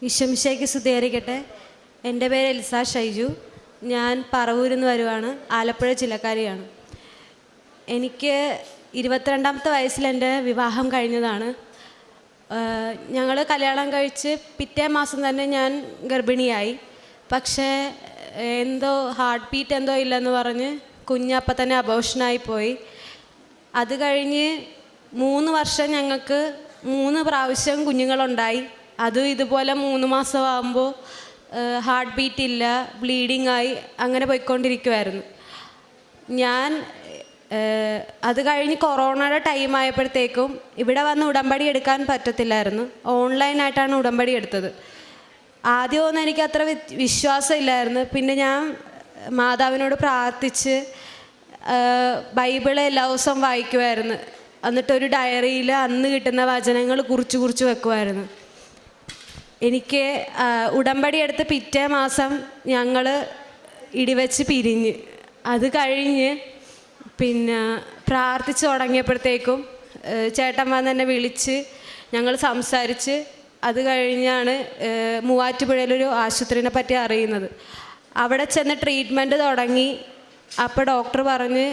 വിഷമിശയ്ക്ക് സ്തുതിയായിരിക്കട്ടെ. എൻ്റെ പേര് എൽസ ഷൈജു. ഞാൻ പറവൂരിൽ നിന്ന് വരുവാണ്. ആലപ്പുഴ ജില്ലക്കാരിയാണ്. എനിക്ക് 22ാമത്തെ വയസ്സിൽ എൻ്റെ വിവാഹം കഴിഞ്ഞതാണ്. ഞങ്ങൾ കല്യാണം കഴിച്ച് പിറ്റേ മാസം തന്നെ ഞാൻ ഗർഭിണിയായി. പക്ഷേ എന്തോ ഹാർട്ട് ബീറ്റ് എന്തോ ഇല്ലെന്ന് പറഞ്ഞ് കുഞ്ഞപ്പം തന്നെ അബോർഷനായി പോയി. അത് കഴിഞ്ഞ് 3 വർഷം ഞങ്ങൾക്ക് 3 പ്രാവശ്യം കുഞ്ഞുങ്ങളുണ്ടായി. അതും ഇതുപോലെ 3 മാസമാകുമ്പോൾ ഹാർട്ട് ബീറ്റ് ഇല്ല, ബ്ലീഡിങ് ആയി, അങ്ങനെ പോയിക്കൊണ്ടിരിക്കുമായിരുന്നു. ഞാൻ അത് കഴിഞ്ഞ് കൊറോണയുടെ ടൈം ആയപ്പോഴത്തേക്കും ഇവിടെ വന്ന് ഉടമ്പടി എടുക്കാൻ പറ്റത്തില്ലായിരുന്നു. ഓൺലൈനായിട്ടാണ് ഉടമ്പടി എടുത്തത്. ആദ്യമൊന്നും എനിക്ക് അത്ര വിശ്വാസമില്ലായിരുന്നു. പിന്നെ ഞാൻ മാതാവിനോട് പ്രാർത്ഥിച്ച് ബൈബിള് എല്ലാ ദിവസവും വായിക്കുമായിരുന്നു. എന്നിട്ടൊരു ഡയറിയിൽ അന്ന് കിട്ടുന്ന വചനങ്ങൾ കുറിച്ച് വെക്കുമായിരുന്നു. എനിക്ക് ഉടമ്പടി എടുത്ത് പിറ്റേ മാസം ഞങ്ങൾ ഇടിവെച്ച് പിരിഞ്ഞ്. അത് കഴിഞ്ഞ് പിന്നെ പ്രാർത്ഥിച്ച് തുടങ്ങിയപ്പോഴത്തേക്കും ചേട്ടൻ വന്ന് എന്നെ വിളിച്ച് ഞങ്ങൾ സംസാരിച്ച്. അത് കഴിഞ്ഞാണ് മൂവാറ്റുപുഴയിലൊരു ആശുപത്രിനെ പറ്റി അറിയുന്നത്. അവിടെ ചെന്ന് ട്രീറ്റ്മെൻറ്റ് തുടങ്ങി. അപ്പോൾ ഡോക്ടർ പറഞ്ഞ്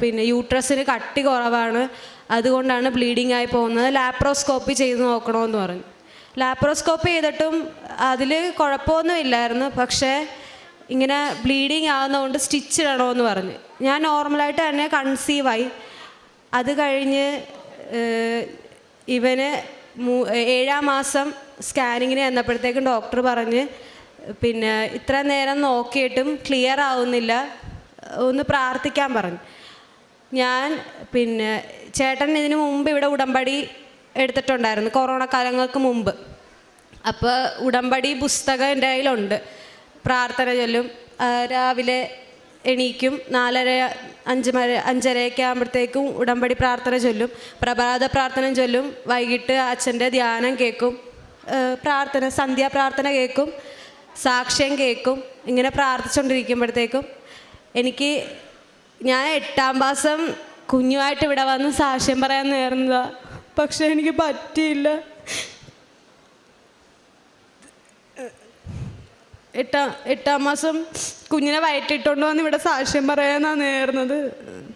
പിന്നെ യൂട്രസിന് കട്ടി കുറവാണ്, അതുകൊണ്ടാണ് ബ്ലീഡിങ് ആയി പോകുന്നത്, ലാപ്രോസ്കോപ്പി ചെയ്ത് നോക്കണമെന്ന് പറഞ്ഞു. ലാപ്രോസ്കോപ്പി ചെയ്തിട്ടും അതിൽ കുഴപ്പമൊന്നുമില്ലായിരുന്നു. പക്ഷേ ഇങ്ങനെ ബ്ലീഡിങ് ആകുന്നതുകൊണ്ട് സ്റ്റിച്ച് ഇടണമെന്ന് പറഞ്ഞു. ഞാൻ നോർമലായിട്ട് തന്നെ കൺസീവായി. അത് കഴിഞ്ഞ് ഇവന് 7ാം മാസം സ്കാനിങ്ങിന് ചെന്നപ്പോഴത്തേക്കും ഡോക്ടർ പറഞ്ഞ് പിന്നെ ഇത്ര നേരം നോക്കിയിട്ടും ക്ലിയർ ആവുന്നില്ല, ഒന്ന് പ്രാർത്ഥിക്കാൻ പറഞ്ഞു. ഞാൻ പിന്നെ ചേട്ടൻ ഇതിനു മുമ്പ് ഇവിടെ ഉടമ്പടി എടുത്തിട്ടുണ്ടായിരുന്നു, കൊറോണ കാലങ്ങൾക്ക് മുമ്പ്. അപ്പോൾ ഉടമ്പടി പുസ്തകം എൻ്റെ കയ്യിലുണ്ട്. പ്രാർത്ഥന ചൊല്ലും. രാവിലെ എണീക്കും, 4:30-5:30 ആകുമ്പോഴത്തേക്കും ഉടമ്പടി പ്രാർത്ഥന ചൊല്ലും, പ്രഭാത പ്രാർത്ഥന ചൊല്ലും. വൈകിട്ട് അച്ഛൻ്റെ ധ്യാനം കേൾക്കും, പ്രാർത്ഥന സന്ധ്യാപ്രാർത്ഥന കേൾക്കും, സാക്ഷ്യം കേൾക്കും. ഇങ്ങനെ പ്രാർത്ഥിച്ചുകൊണ്ടിരിക്കുമ്പോഴത്തേക്കും ഞാൻ 8ാം മാസം കുഞ്ഞുമായിട്ട് ഇവിടെ വന്ന് സാക്ഷ്യം പറയാൻ നേർന്നതാണ്. പക്ഷെ എനിക്ക് പറ്റിയില്ല. 8ാം മാസം കുഞ്ഞിനെ വയറ്റിട്ടുകൊണ്ട് വന്ന് ഇവിടെ സാക്ഷ്യം പറയാനാണ് നേർന്നത്.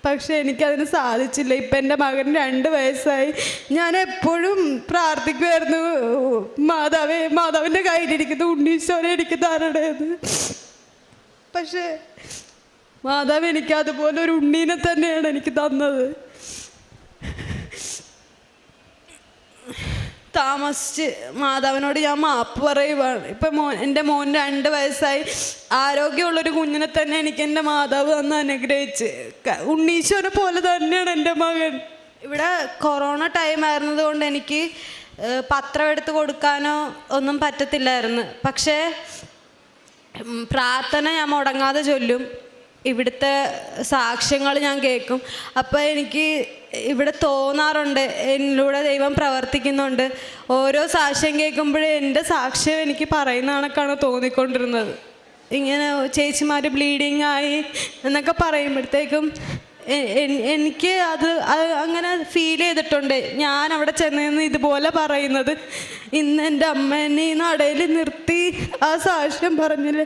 പക്ഷെ എനിക്കതിന് സാധിച്ചില്ല. ഇപ്പം എൻ്റെ മകൻ 2 വയസ്സായി. ഞാൻ എപ്പോഴും പ്രാർത്ഥിക്കുമായിരുന്നു, മാതാവിൻ്റെ കയ്യിലിരിക്കുന്ന ഉണ്ണീശോനെ എനിക്ക് തരണേന്ന്. പക്ഷേ മാതാവ് എനിക്ക് അതുപോലെ ഒരു ഉണ്ണീനെ തന്നെയാണ് എനിക്ക് തന്നത്. താമസിച്ച് മാതാവിനോട് ഞാൻ മാപ്പ് പറയുവാണ്. ഇപ്പം എൻ്റെ മോൻ 2 വയസ്സായി. ആരോഗ്യമുള്ളൊരു കുഞ്ഞിനെ തന്നെ എനിക്ക് എൻ്റെ മാതാവ് തന്ന് അനുഗ്രഹിച്ച്. ഉണ്ണീശോനെ പോലെ തന്നെയാണ് എൻ്റെ മകൻ. ഇവിടെ കൊറോണ ടൈം ആയിരുന്നത് കൊണ്ട് എനിക്ക് പത്രം എടുത്ത് കൊടുക്കാനോ ഒന്നും പറ്റത്തില്ലായിരുന്നു. പക്ഷേ പ്രാർത്ഥന ഞാൻ മുടങ്ങാതെ ചൊല്ലും, ഇവിടുത്തെ സാക്ഷ്യങ്ങൾ ഞാൻ കേൾക്കും. അപ്പോൾ എനിക്ക് ഇവിടെ തോന്നാറുണ്ട് എന്നിലൂടെ ദൈവം പ്രവർത്തിക്കുന്നുണ്ട്. ഓരോ സാക്ഷ്യം കേൾക്കുമ്പോഴേ എൻ്റെ സാക്ഷ്യം എനിക്ക് പറയുന്ന കണക്കാണ് തോന്നിക്കൊണ്ടിരുന്നത്. ഇങ്ങനെ ചേച്ചിമാർ ബ്ലീഡിങ് ആയി എന്നൊക്കെ പറയുമ്പോഴത്തേക്കും എനിക്ക് അത് അങ്ങനെ ഫീൽ ചെയ്തിട്ടുണ്ട്. ഞാൻ അവിടെ ചെന്ന് ഇതുപോലെ പറയുന്നത്, ഇന്ന് എൻ്റെ അമ്മ എന്നെ ഈ നടയിൽ നിർത്തി ആ സാക്ഷ്യം പറഞ്ഞില്ല.